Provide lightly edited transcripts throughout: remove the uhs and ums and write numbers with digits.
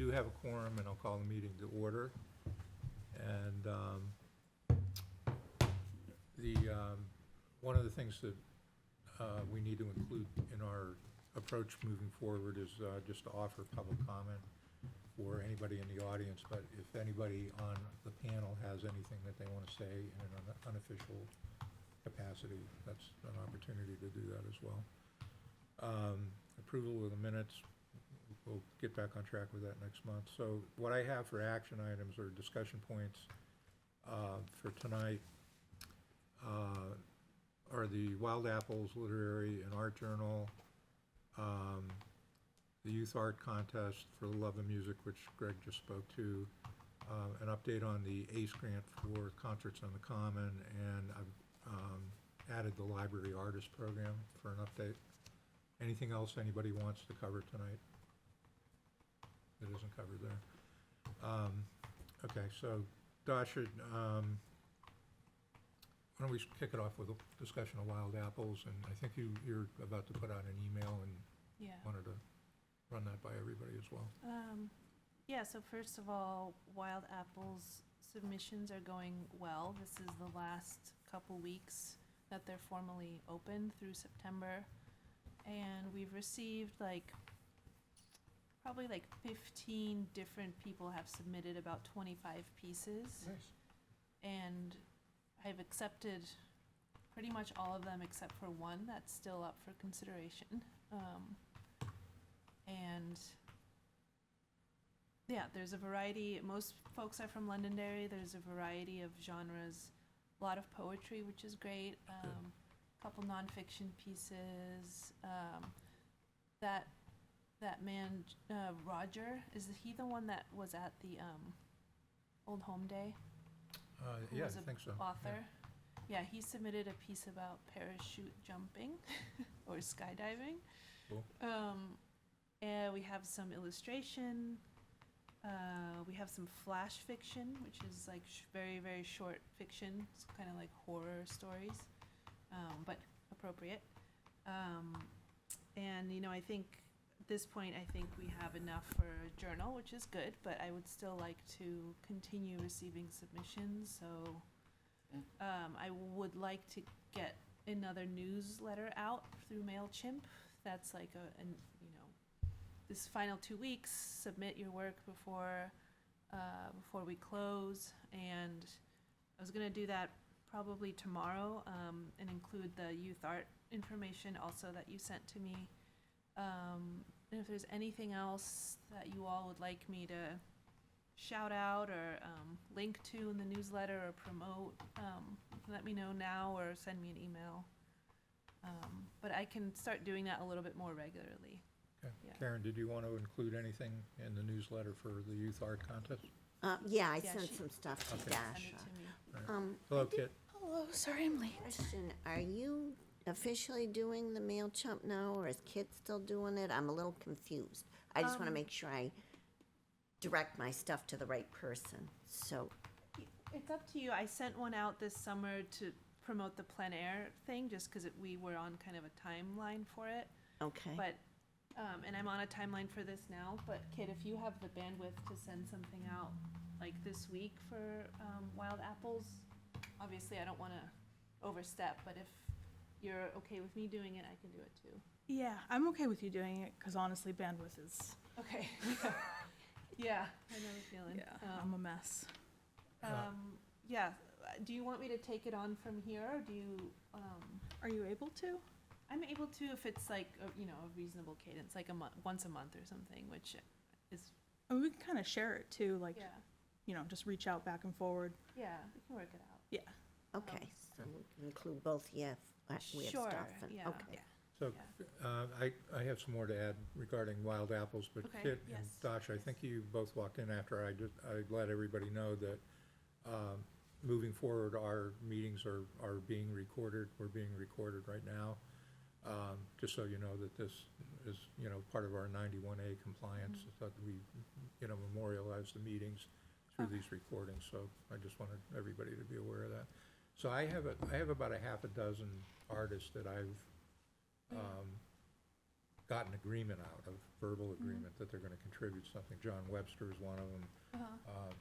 do have a quorum, and I'll call the meeting to order. And one of the things that we need to include in our approach moving forward is just to offer public comment for anybody in the audience, but if anybody on the panel has anything that they want to say in an unofficial capacity, that's an opportunity to do that as well. Approval of the minutes, we'll get back on track with that next month. So what I have for action items or discussion points for tonight are the Wild Apples Literary and Art Journal, the Youth Art Contest for the Love of Music, which Greg just spoke to, an update on the ACE grant for Concerts on the Common, and I've added the Library Artist Program for an update. Anything else anybody wants to cover tonight that isn't covered there? Okay, so Dasha, why don't we kick it off with a discussion of Wild Apples, and I think you're about to put out an email and Yeah. wanted to run that by everybody as well. Yeah, so first of all, Wild Apples submissions are going well. This is the last couple weeks that they're formally open through September. And we've received probably 15 different people have submitted about 25 pieces. Nice. And I've accepted pretty much all of them except for one that's still up for consideration. And yeah, there's a variety. Most folks are from Londonderry. There's a variety of genres, a lot of poetry, which is great. A couple nonfiction pieces. That man Roger, is he the one that was at the Old Home Day? Who Yeah, was I think so. Author. Yeah, he submitted a piece about parachute jumping or skydiving. Cool. And we have some illustration. We have some flash fiction, which is very, very short fiction. It's kind of like horror stories, but appropriate. And, I think at this point, I think we have enough for a journal, which is good, but I would still like to continue receiving submissions. So I would like to get another newsletter out through MailChimp. That's this final 2 weeks, submit your work before we close. And I was going to do that probably tomorrow and include the youth art information also that you sent to me. And if there's anything else that you all would like me to shout out or link to in the newsletter or promote, let me know now or send me an email. But I can start doing that a little bit more regularly. Okay. Yeah. Karen, did you want to include anything in the newsletter for the Youth Art Contest? Yeah, I Yeah, sent she- some stuff to Okay. Send Dasha. it to me. Hello, Kit. Hello, sorry I'm late. Question, are you officially doing the MailChimp now, or is Kit still doing it? I'm a little confused. I just want to make sure I direct my stuff to the right person, so. It's up to you. I sent one out this summer to promote the plein air thing, just because we were on kind of a timeline for it. Okay. But, and I'm on a timeline for this now, but Kit, if you have the bandwidth to send something out this week for Wild Apples, obviously I don't want to overstep, but if you're okay with me doing it, I can do it too. Yeah, I'm okay with you doing it because honestly, bandwidth is. Okay. Yeah, I know the feeling. I'm a mess. Yeah, do you want me to take it on from here, or do you, Are you able to? I'm able to if it's a reasonable cadence, once a month or something, which is, I mean, we can kind of share it too, yeah, just reach out back and forward. yeah, we can work it out. Yeah. Okay, so we can include both, we have Sure, stuff. And yeah. Okay. So I have some more to add regarding Wild Apples, but Okay, Kit and yes, Dasha, I think you both walked in after I let everybody know that moving forward, our meetings are being recorded. We're being recorded right now. Just so you know that this is, part of our 91A compliance, that we, memorialize the meetings through these recordings. So I just wanted everybody to be aware of that. So I have about a half a dozen artists that I've got an agreement out, a verbal agreement that they're gonna contribute something. John Webster is one of them.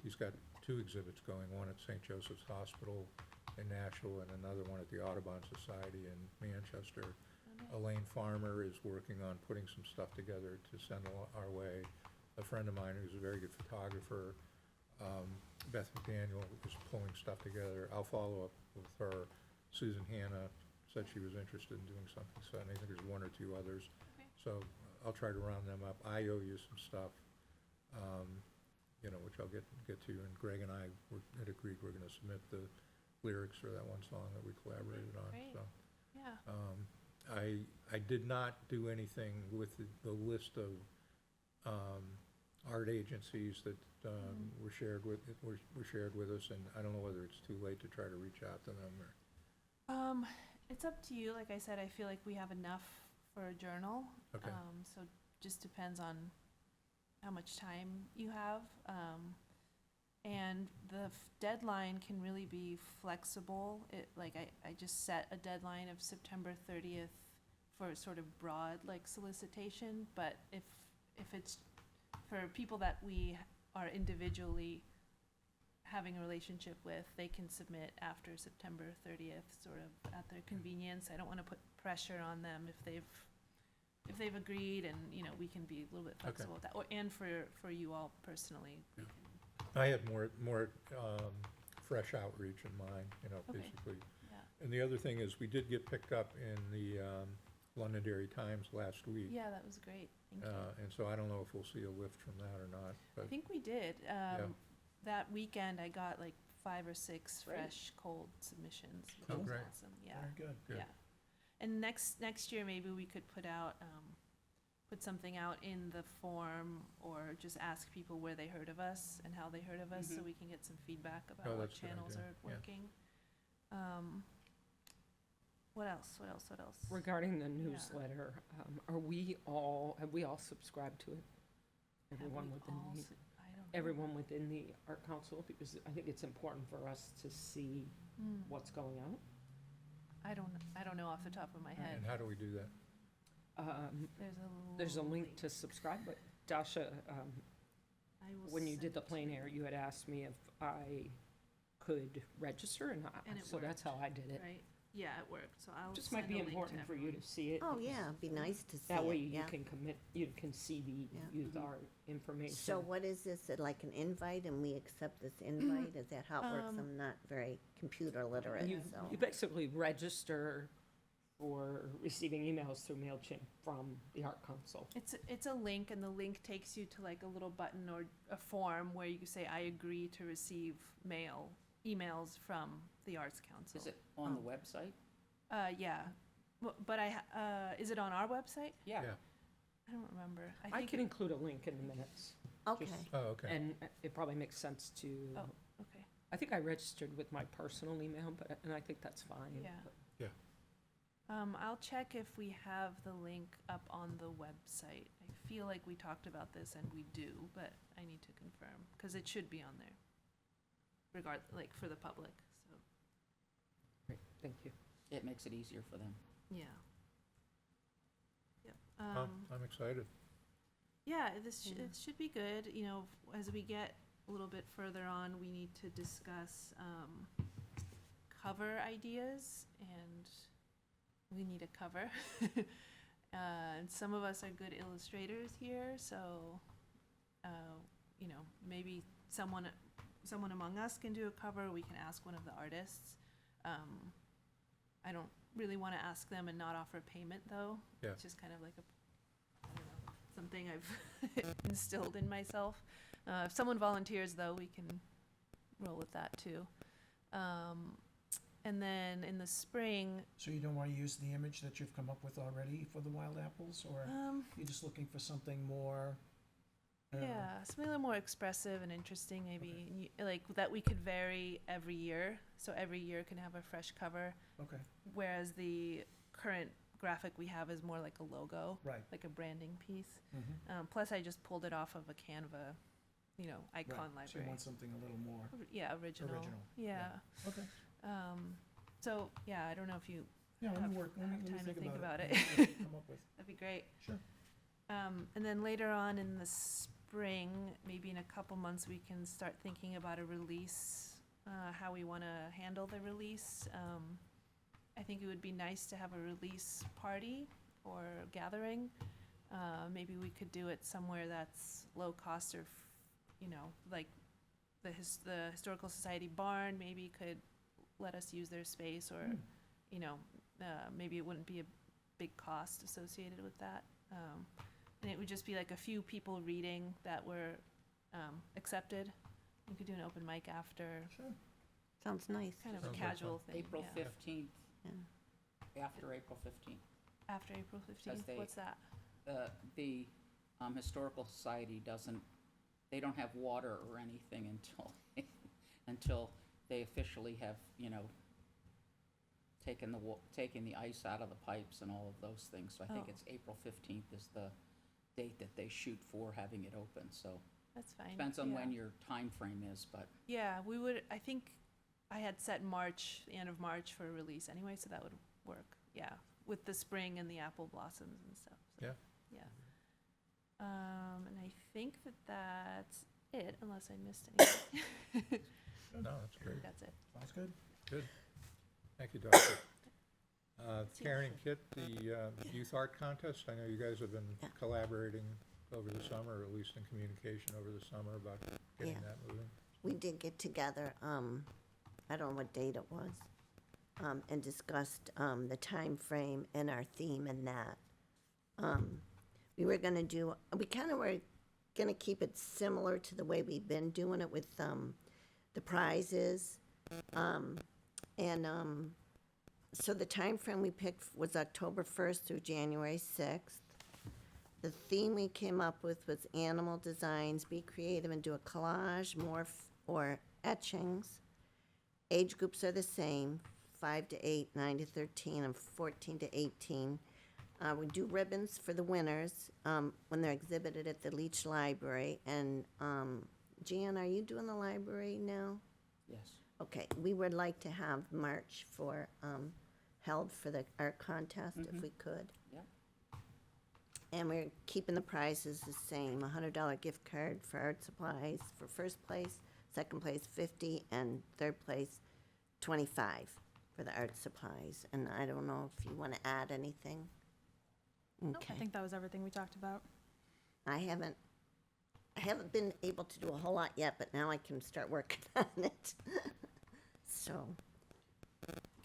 He's got 2 exhibits going, one at St. Joseph's Hospital in Nashville and another one at the Audubon Society in Manchester. Elaine Farmer is working on putting some stuff together to send our way. A friend of mine who's a very good photographer, Beth McDaniel, is pulling stuff together. I'll follow up with her. Susan Hanna said she was interested in doing something, so, and I think there's 1 or 2 others. Okay. So I'll try to round them up. I owe you some stuff, which I'll get to you. And Greg and I had agreed we're gonna submit the lyrics for that one song that we collaborated on, Great. so. Yeah. I did not do anything with the list of art agencies that were shared with us, and I don't know whether it's too late to try to reach out to them or. It's up to you. Like I said, I feel like we have enough for a journal. Okay. So just depends on how much time you have. And the deadline can really be flexible. I just set a deadline of September 30th for sort of broad, solicitation. But if it's for people that we are individually having a relationship with, they can submit after September 30th, sort of at their convenience. I don't want to put pressure on them if they've agreed, and, we can be a little bit flexible with that. And for you all personally, we can. I had more fresh outreach in mind, Okay. basically. Yeah. And the other thing is, we did get picked up in the Londonderry Times last week. Yeah, that was great. Thank you. And so I don't know if we'll see a lift from that or not, I but, think we did. That weekend, I got 5 or 6 Great. fresh, cold submissions, which Oh, was great. awesome. Yeah. Very good. Good. Yeah. And next year, maybe we could put something out in the form, or just ask people where they heard of us and how they heard of us, so Mhm. we can get some feedback Oh, about what that's a good channels idea. are Yeah. working. What else? Regarding the newsletter, have we all subscribed to it? Everyone within the Art Council, because I think it's important for us to see what's going out. I don't know off the top of my head. and how do we do that? There's There's a link to subscribe, but Dasha, I will when you send did the it to plein you. air, you had asked me if I could register, and it so that's how I did it. Right? Yeah, it worked. So I'll Just send might be a link to important for you everyone. to see it. Oh, yeah, it'd be nice to see That way it, you yeah. can commit, you can see the Yeah. youth art information. So what is this, like an invite, and we accept this invite? Is that how it works? I'm not very computer literate, You so. basically register for receiving emails through MailChimp from the Art Council. It's a link, and the link takes you to a little button or a form where you can say, I agree to receive emails from the Arts Council. Is it on the website? Yeah. But is it on our website? Yeah, Yeah. I don't remember. I think can include a link in the minutes. Okay, Oh, okay. And it probably makes sense to, Okay. I think I registered with my personal email, and I think that's fine. Yeah. but- I'll check if we have the link up on the website. I feel like we talked about this, and we do, but I need to confirm, because it should be on there, for the public, so, Great, thank you. It makes it easier for them. yeah. Yep. I'm excited. Yeah, Yeah. it should be good. As we get a little bit further on, we need to discuss cover ideas, and we need a cover. And some of us are good illustrators here, so maybe someone among us can do a cover. We can ask one of the artists. I don't really want to ask them and not offer payment, though. Yeah. It's just kind of like something I've instilled in myself. If someone volunteers, though, we can roll with that, too. And then in the spring, So you don't want to use the image that you've come up with already for the wild apples, or you're just looking for something more? yeah, something a little more expressive and interesting, maybe, and that we could vary every year, so every year can have a fresh cover, Okay, whereas the current graphic we have is more like a logo, right. like a branding piece. Mhm. Plus, I just pulled it off of a Canva, icon Right. So you library. want something a little more, Yeah, original. Original, Yeah. okay. So, yeah, I don't know if you Yeah, let Have- me work, let have me time to think about about it. it. and see what you come up with. that'd be great. Sure. And then later on in the spring, maybe in a couple months, we can start thinking about a release, how we want to handle the release. I think it would be nice to have a release party or gathering. Maybe we could do it somewhere that's low cost or, like the Historical Society barn maybe could let us use their space or, maybe it wouldn't be a big cost associated with that. And it would just be like a few people reading that were accepted. We could do an open mic after, Sure. Sounds nice. kind of a Sounds like casual thing. April yeah. 15th, Yeah. after April 15th. After April 15th, they- what's that? The Historical Society they don't have water or anything until, until they officially have, taken the ice out of the pipes and all of those things. So I think Oh. it's April 15th is the date that they shoot for having it open. So That's fine. depends on yeah. when your time frame is, but Yeah, we would, I think I had set March, the end of March for a release anyway, so that would work, yeah, with the spring and the apple blossoms and stuff. So, Yeah. Yeah. And I think that's it, unless I missed anything. No, that's great. That's it. Sounds good. Good. Thank you, Doctor. See Karen and Kit, the youth art contest, I know you guys have been Yeah. collaborating over the summer, or at least in communication over the summer about getting Yeah. that moving. We did get together, I don't know what date it was, and discussed, the time frame and our theme and that. We were gonna do, we kinda were gonna keep it similar to the way we've been doing it with, the prizes. So the time frame we picked was October 1st through January 6th. The theme we came up with was animal designs, be creative and do a collage, morph, or etchings. Age groups are the same, 5 to 8, 9 to 13, and 14 to 18. We do ribbons for the winners when they're exhibited at the Leach Library. And Jan, are you doing the library now? yes. Okay, we would like to have March held for the art contest if we could. Yep. And we're keeping the prizes the same, $100 gift card for art supplies for first place, second place 50, and third place 25 for the art supplies. And I don't know if you want to add anything? I Okay, think that was everything we talked about. I haven't been able to do a whole lot yet, but now I can start working on it. So,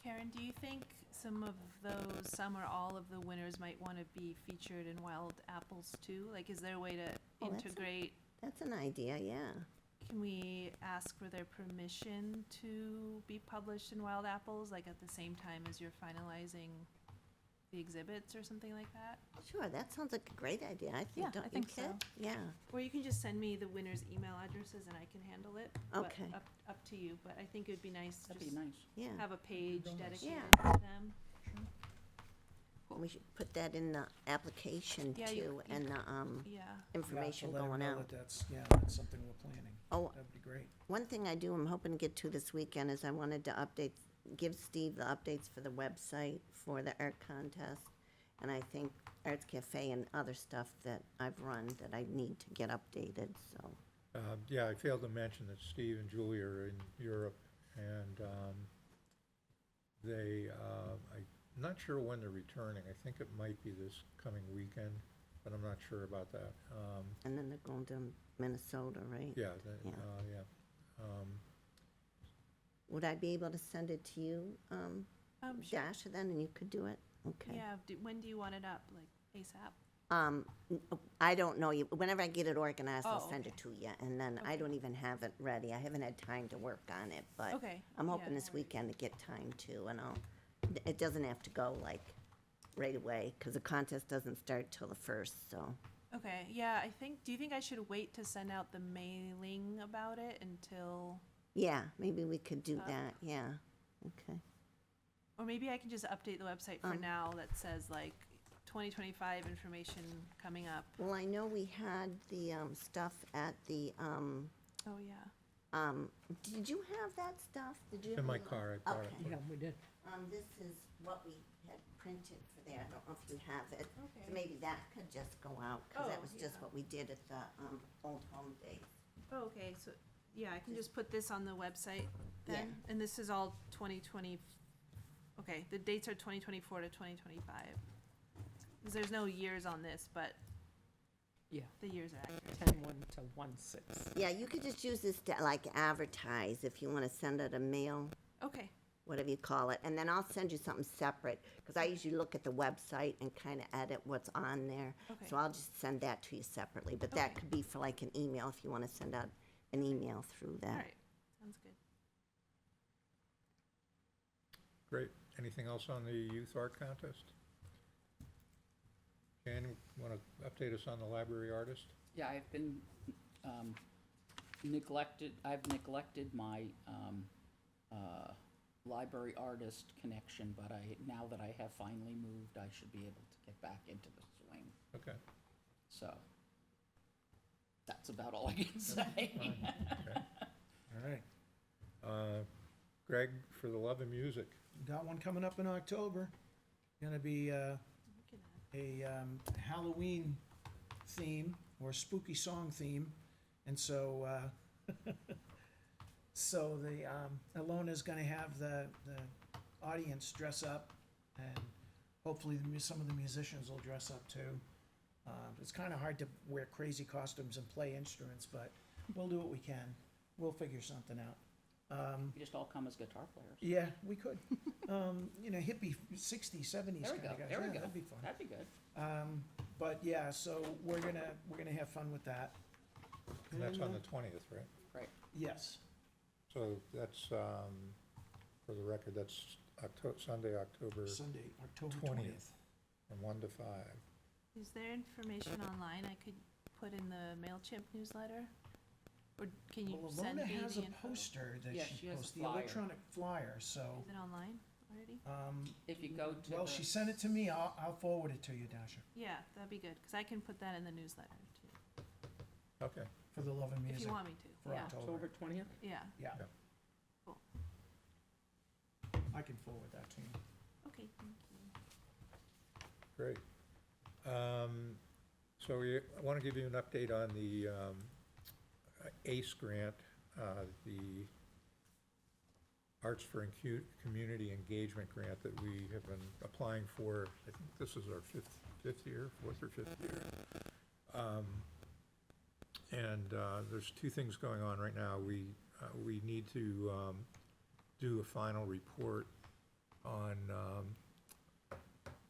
Karen, do you think some or all of the winners might want to be featured in Wild Apples too? Like, is there a way to Oh, that's a- integrate? that's an idea, yeah. Can we ask for their permission to be published in Wild Apples, like at the same time as you're finalizing the exhibits or something like that? Sure, that sounds like a great idea, I Yeah, think, don't I you, think Kit? so. Yeah, Or you can just send me the winners' email addresses and I can handle it. but Okay. Up to you, but I think it'd be nice to That'd be just nice. yeah. have a page Real nice. dedicated Yeah. to them. We should put that in the application Yeah, too, you- and the, Yeah. information Yeah, to let 'em going know out. that that's something we're planning. Oh, That'd be great. one thing I do, I'm hoping to get to this weekend, is I wanted to give Steve the updates for the website for the art contest. And I think Arts Cafe and other stuff that I've run that I need to get updated, so. Yeah, I failed to mention that Steve and Julie are in Europe, and I'm not sure when they're returning. I think it might be this coming weekend, but I'm not sure about that. And then they're going to Minnesota, right? Yeah, Yeah. yeah. Would I be able to send it to you, Sure. Dasha, then, and you could do it? Okay. Yeah, when do you want it up, like ASAP? I don't know, whenever I get it organized, I'll Oh, send it okay. to you, and then I Okay. don't even have it ready, I haven't had time to work on it, but Okay. I'm yeah, hoping no this worries. weekend to get time to, and it doesn't have to go like right away, because the contest doesn't start till the 1st, so. Okay, yeah, do you think I should wait to send out the mailing about it until, Yeah, maybe we could do Uh, that, yeah, okay. or maybe I can just update the website for Um. now that says like 2025 information coming up. Well, I know we had the stuff at the Oh, yeah. Did you have that stuff? Did you? In my have it? car, I brought it. Okay. Yeah, we did. This is what we had printed for there. I don't know if you have it. Okay. So maybe that could just go out, because that Oh, was just yeah. what we did at the, Old Home Days. Oh, okay, so, yeah, I can just put this on the website then? Yeah. And this is all 2020, okay, the dates are 2024 to 2025. Because there's no years on this, but Yeah, the years are accurate. 10/1 to 1/6. Yeah, you could just use this to like advertise if you want to send it a mail, Okay, whatever you call it. And then I'll send you something separate, because I usually look at the website and kind of edit what's on there. Okay. So I'll just send that to you separately, but that Okay. could be for like an email if you want to send out an email through all that. right, sounds good. Great. Anything else on the youth art contest? Jan, want to update us on the library artist? Yeah, I've been I've neglected my library artist connection, but now that I have finally moved, I should be able to get back into the swing. Okay. So that's about all I can say. Fine. Okay. All right. Greg, for the love of music. Got one coming up in October. Gonna be, We can a Halloween theme or spooky song theme. And so, so the, Alona's gonna have the audience dress up, and hopefully some of the musicians will dress up too. It's kinda hard to wear crazy costumes and play instruments, but we'll do what we can. We'll figure something out. We just all come as guitar players. Yeah, we could. Hippie 60s, 70s There we kind go, of guys. there we Yeah, go. that'd be fun. That'd be good. But yeah, so we're gonna have fun with that. And that's on And, the 20th, right? Great. Yes, So that's, for the record, that's Sunday, October Sunday, October 20th, 20th. from 1 to 5. Is there information online I could put in the MailChimp newsletter? Or can you Well, send Alona me has the a info? poster that Yeah, she she has a posts, the flyer. electronic flyer, so, Is it online already? If you go to well, the- she sent it to me, I'll forward it to you, Dasha, Yeah, that'd be good, because I can put that in the newsletter too, Okay. for the love of if music. you want me to, For yeah, October. October 20th? yeah, Yeah. Yeah. Cool. I can forward that to you. okay, thank you. Great. So I want to give you an update on the ACE grant, the Arts for Community Engagement grant that we have been applying for. I think this is our fifth year, fourth or fifth year. And there's two things going on right now. We need to do a final report on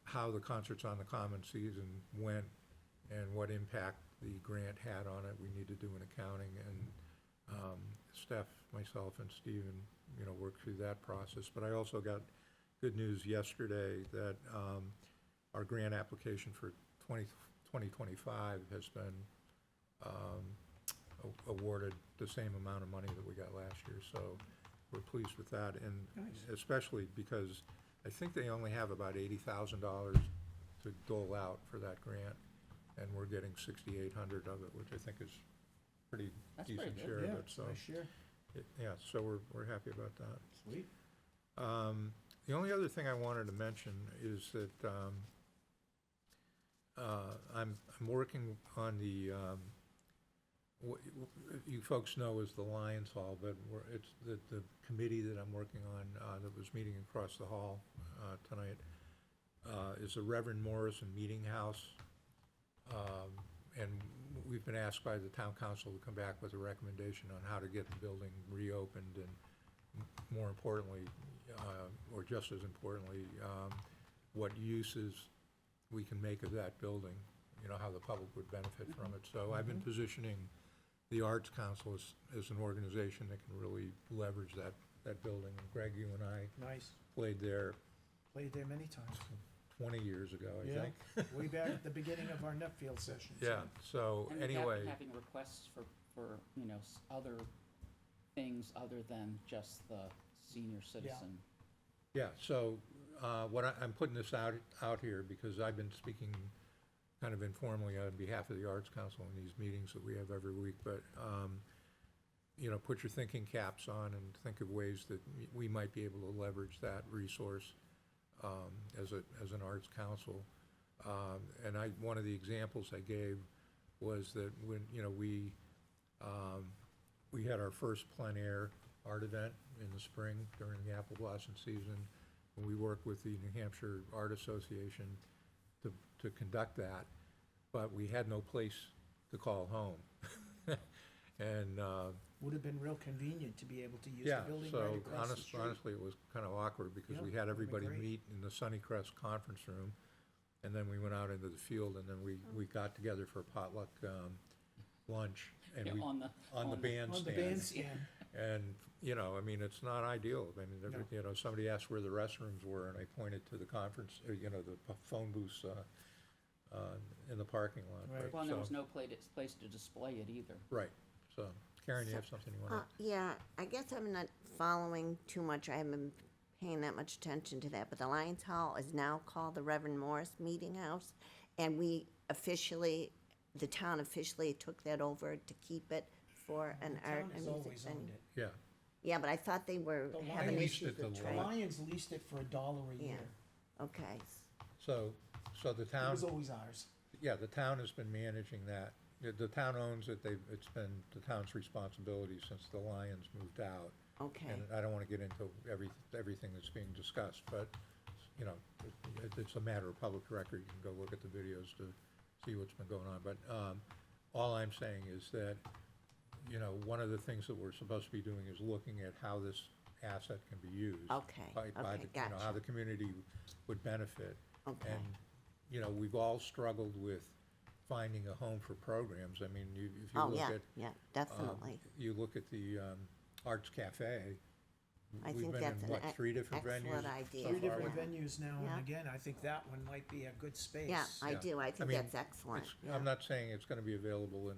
how the Concerts on the Common season went and what impact the grant had on it. We need to do an accounting, and Steph, myself, and Stephen, worked through that process. But I also got good news yesterday that our grant application for 2025 has been awarded the same amount of money that we got last year. So we're pleased with that, and Nice. especially because I think they only have about $80,000 to dole out for that grant, and we're getting 6,800 of it, which I think is pretty That's pretty decent good. share of Yeah, it, so. nice year. Yeah, so we're happy about that. Sweet. The only other thing I wanted to mention is that I'm working on the, what you folks know as the Lions Hall, but it's the committee that I'm working on that was meeting across the hall tonight is the Reverend Morrison Meeting House. And we've been asked by the town council to come back with a recommendation on how to get the building reopened, and more importantly, or just as importantly, what uses we can make of that building, how the public would benefit from it. So I've been positioning the Arts Council as an organization that can really leverage that building. And Greg, you and I Nice. played there Played there many times. 20 years ago, I Yeah. think. Way back at the beginning of our Nutfield sessions. Yeah, so And we have been anyway, having requests for other things other than just the senior citizen. yeah, so I'm putting this out here because I've been speaking kind of informally on behalf of the Arts Council in these meetings that we have every week, but put your thinking caps on and think of ways that we might be able to leverage that resource as an arts council. And one of the examples I gave was that when, we had our first plein air art event in the spring during the apple blossom season, and we worked with the New Hampshire Art Association to conduct that, but we had no place to call home. And, Would have been real convenient to be able to use the yeah, building so right across the street. honestly, it was kind of awkward because Yeah, we had would've been everybody great. meet in the Sunnycrest conference room, and then we went out into the field, and then we got together for potluck lunch, and Yeah, we, on the on the bandstand. On the bandstand. And, I mean, it's not ideal. I mean, No. somebody asked where the restrooms were, and I pointed to the conference, the phone booths in the parking lot. Right. but Well, and there so- was no place to display it either. Right, so, Karen, you have something you want to? Yeah, I guess I'm not following too much. I haven't been paying that much attention to that. But the Lions Hall is now called the Reverend Morris Meeting House. And the town officially took that over to keep it for an The art town and has music always venue. owned it. Yeah, Yeah, but I thought they were The having Lions- issues The with The Right. trade. Lions leased it for $1 a Yeah. year. Okay, so the It town, was always ours. yeah, the town has been managing that. The town owns it, it's been the town's responsibility since the Lions moved out. okay. And I don't want to get into everything that's being discussed, but, it's a matter of public record. You can go look at the videos to see what's been going on. But all I'm saying is that, one of the things that we're supposed to be doing is looking at how this asset can be used. Okay, by okay, the- How gotcha. the community would benefit. Okay. And, we've all struggled with finding a home for programs. I mean, if you Oh, look yeah, at, yeah, definitely. you look at the Arts Cafe. I We've think been that's in, an what, 3 different venues? excellent so idea. far? Three different Yeah. venues now, Yeah. and again, I think that one might be a good space. Yeah, I Yeah. do. I I think mean, that's excellent. I'm not saying it's gonna be available at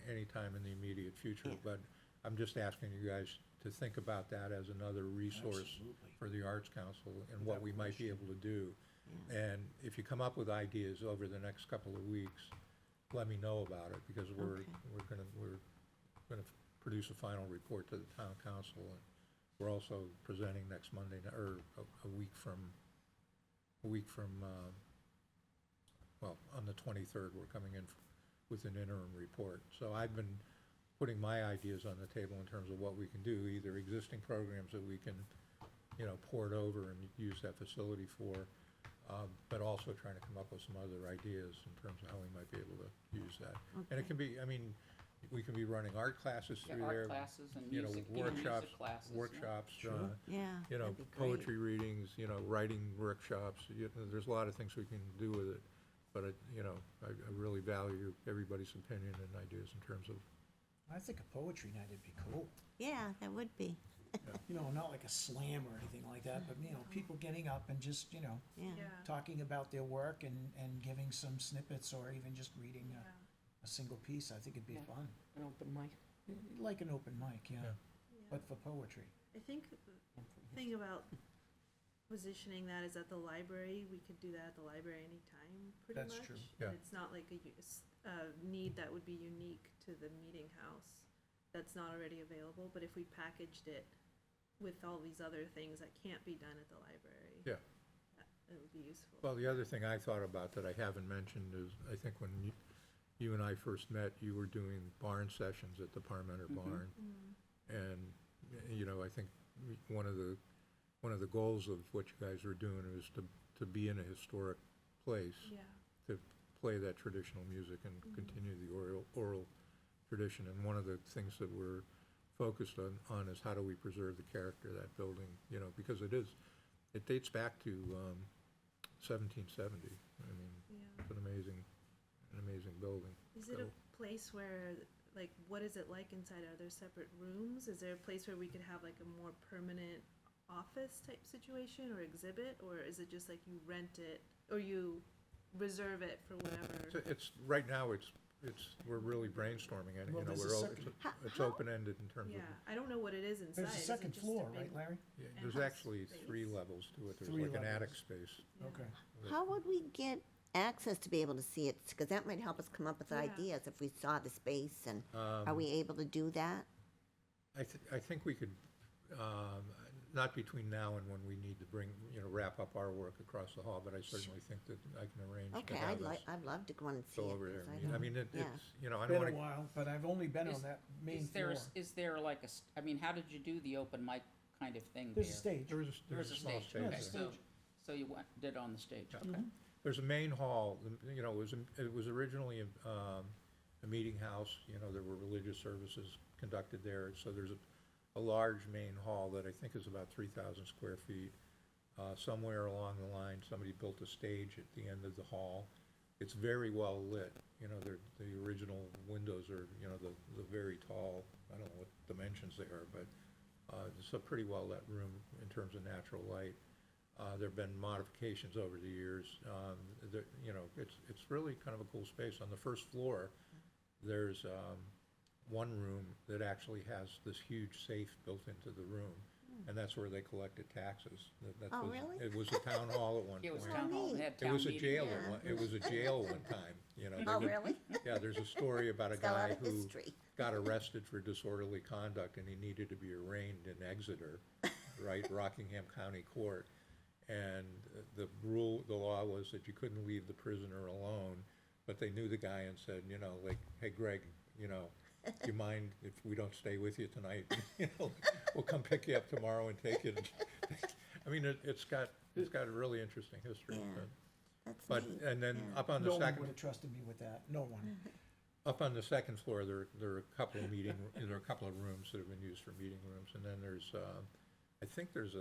any time in the immediate future, Yeah. but I'm just asking you guys to think about that as another resource Absolutely. for the Arts Council and what Without we might be able to do. Yeah. And if you come up with ideas over the next couple of weeks, let me know about it, because we're Okay. gonna produce a final report to the town council. And we're also presenting next Monday, or a week from, well, on the 23rd, we're coming in with an interim report. So I've been putting my ideas on the table in terms of what we can do, either existing programs that we can, port over and use that facility for, but also trying to come up with some other ideas in terms of how we might be able to use that. And it can be, we can be running art classes Yeah, through there. art classes and you know, music, even music workshops, classes. yeah. workshops, Sure. Yeah, you know, that'd be great. poetry readings, writing workshops. There's a lot of things we can do with it. But, I really value everybody's opinion and ideas in terms of, I think a poetry night would be cool. Yeah, that would be. Not like a slam or anything like that, but, people getting up and just, Yeah. talking about their work and giving some snippets or even just reading a single piece. I think it'd be Yeah. fun. An open mic. Like an open mic, yeah, Yeah. but for poetry. I think the thing about positioning that is at the library, we could do that at the library anytime, pretty much. That's true. Yeah. And it's not like a need that would be unique to the meeting house that's not already available, but if we packaged it with all these other things that can't be done at the library. Yeah. It would be useful. well, the other thing I thought about that I haven't mentioned is, I think when you and I first met, you were doing barn sessions at the Parmenter Barn. And, I think one of the goals of what you guys were doing is to be in a historic place, Yeah, to play that traditional music and continue the oral tradition. And one of the things that we're focused on is how do we preserve the character of that building, because it dates back to 1770. I mean, yeah. it's an amazing building. Is it So- a place where, like, what is it like inside? Are there separate rooms? Is there a place where we could have like a more permanent office type situation or exhibit? Or is it just like you rent it or you reserve it for whatever? So right now, we're really brainstorming it, Well, there's a second- it's open-ended in terms of, Yeah, I don't know what it is inside. There's a Is it second just floor, big- right, Larry? yeah, there's in-house actually 3 space? levels to it. There's 3 like an attic levels. space. Yeah. Okay. How would we get access to be able to see it? Because that might help us come up with Yeah. ideas if we saw the space. And are Um, we able to do that? I think we could, not between now and when we need to bring, wrap up our work across the hall, but I certainly think that I can arrange to Okay, have us I'd love to go and see go it. over there. 'cause and I meet. I don't- mean, yeah. it's, I don't Been a wanna, while, but I've only been Is- on that main Is there, floor. is there like a, I mean, how did you do the open mic kind of thing there? There's a stage. there's a small stage Yeah, there. So you went, did on the stage, Yeah. okay. There's a main hall, it was originally a meeting house, there were religious services conducted there, so there's a large main hall that I think is about 3,000 square feet. Somewhere along the line, somebody built a stage at the end of the hall. It's very well lit, the original windows are, the very tall, I don't know what dimensions they are, but it's a pretty well lit room in terms of natural light. There've been modifications over the years. It's really kind of a cool space. On the first floor, there's one room that actually has this huge safe built into the room, and that's where they collected taxes. Oh, really? It was a town hall at one It was point. town hall, neat. they had It town was a meeting. jail Yeah. at one, it was a jail one time, Oh, really? Yeah, there's a story about a It's got a lot guy of who history. got arrested for disorderly conduct, and he needed to be arraigned in Exeter, right, Rockingham County Court. And the law was that you couldn't leave the prisoner alone, but they knew the guy and said, like, hey, Greg, do you mind if we don't stay with you tonight? We'll come pick you up tomorrow and take you. I mean, it's got a really interesting history. Yeah. That's But, neat. and then yeah. up on the No one second, would have trusted me with that, no one. up on the second floor, there are a couple of there are a couple of rooms that have been used for meeting rooms, and then there's, I think there's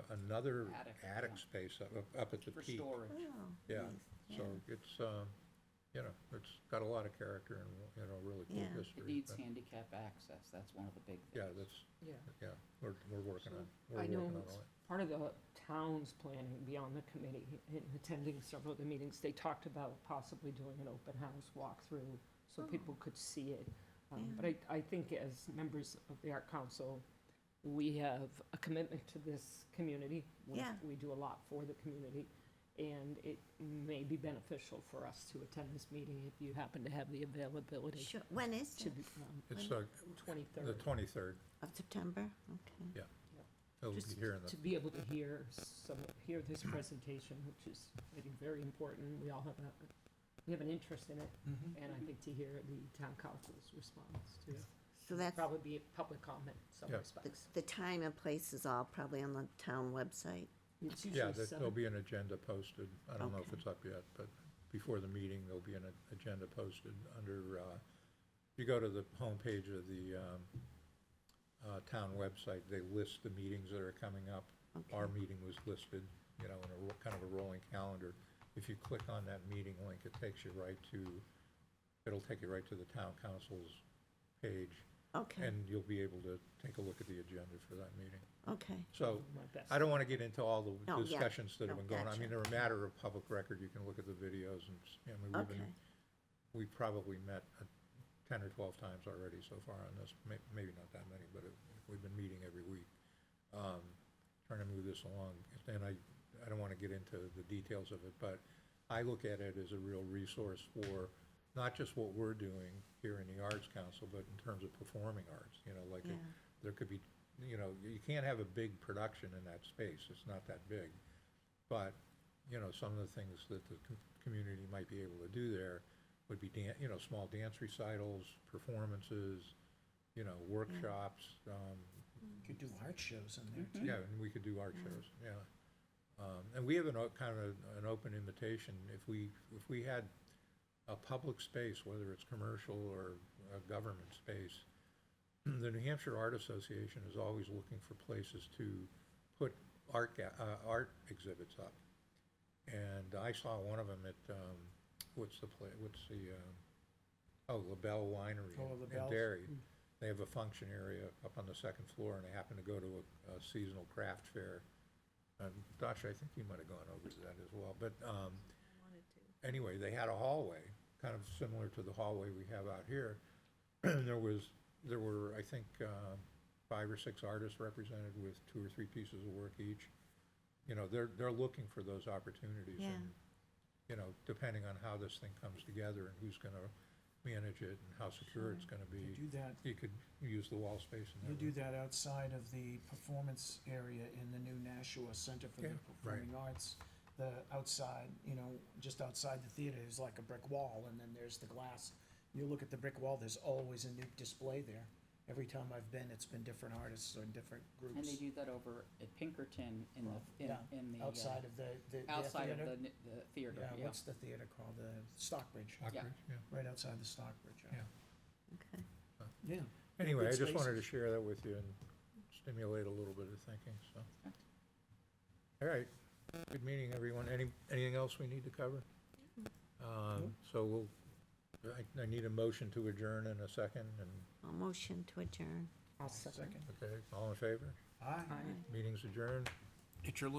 another Attic, attic yeah. space up at the For peak. storage. Oh, Yeah, nice. so it's, it's got a lot of character and, really cool Yeah. history. It needs but- handicap access, that's one of the big things. Yeah, that's, Yeah. yeah, we're working on, we're I working know on it's all that. part of the town's planning beyond the committee, in attending several of the meetings, they talked about possibly doing an open house walkthrough so Oh. people could see it. Yeah. But I think as members of the Art Council, we have a commitment to this community. Yeah. We do a lot for the community, and it may be beneficial for us to attend this meeting if you happen to have the availability Sure, when is to it? be, It's the the 23rd. 23rd, Of September? Okay. it'll be Just here in to the, be able to hear hear this presentation, which is, I think, very important. We all have we have an interest in it, Mhm. and I think to hear the town council's response to So that's, probably be a public comment in some Yeah. respects. the time and place is all probably on the town website. It's yeah, usually there'll seven. be an agenda posted. I don't know if Okay. it's up yet, but before the meeting, there'll be an agenda posted under, if you go to the homepage of the town website, they list the meetings that are coming up. Okay. Our meeting was listed, in a kind of a rolling calendar. If you click on that meeting link, it'll take you right to the town council's page, Okay, and you'll be able to take a look at the agenda for that meeting. okay. So, My best. I don't want to get into all the No, yeah. discussions that have No, been going on. I gotcha. mean, they're a matter of public record. You can look at the videos and, Okay. we've probably met 10 or 12 times already so far on this. Maybe not that many, but we've been meeting every week, trying to move this along. And I don't want to get into the details of it, but I look at it as a real resource for not just what we're doing here in the Arts Council, but in terms of performing arts, like Yeah. there could be, you can't have a big production in that space, it's not that big. But, some of the things that the community might be able to do there would be, small dance recitals, performances, workshops, Could do art shows in there, too. Mm-hmm. yeah, and we could do art shows, yeah. And we have kind of an open invitation, if we had a public space, whether it's commercial or a government space, the New Hampshire Art Association is always looking for places to put art exhibits up. And I saw one of them at, LaBelle Winery Oh, in LaBelle's. Derry. They have a function area up on the second floor, and I happened to go to a seasonal craft fair. And Dasha, I think you might have gone over to that as well, but, Wanted to. anyway, they had a hallway, kind of similar to the hallway we have out here. There were, I think, 5 or 6 artists represented with 2 or 3 pieces of work each. They're looking for those opportunities. Yeah. And, depending on how this thing comes together and who's gonna manage it and how secure it's gonna You be. do that, You could use the wall space in you there. do that outside of the performance area in the new Nashua Center for the Yeah, right. Performing Arts. The outside, you know, just outside the theater is like a brick wall, and then there's the glass. You look at the brick wall, there's always a new display there. Every time I've been, it's been different artists or different groups. And they do that over at Pinkerton in the, Yeah, in the. Outside of their Outside of theater. the theater, Yeah, yeah. what's the theater called? The Stockbridge, Stockbridge, yeah. right outside the Stockbridge. Yeah. Okay. Yeah. Anyway, I Good just wanted to spaces. share that with you and stimulate a little bit of thinking, so. All right, good meeting, everyone. Anything else we need to cover? So I need a motion to adjourn in a second, and, I'll motion to adjourn. I'll second. Second. okay, all in favor? Aye. Aye. Meeting's adjourned. It's your little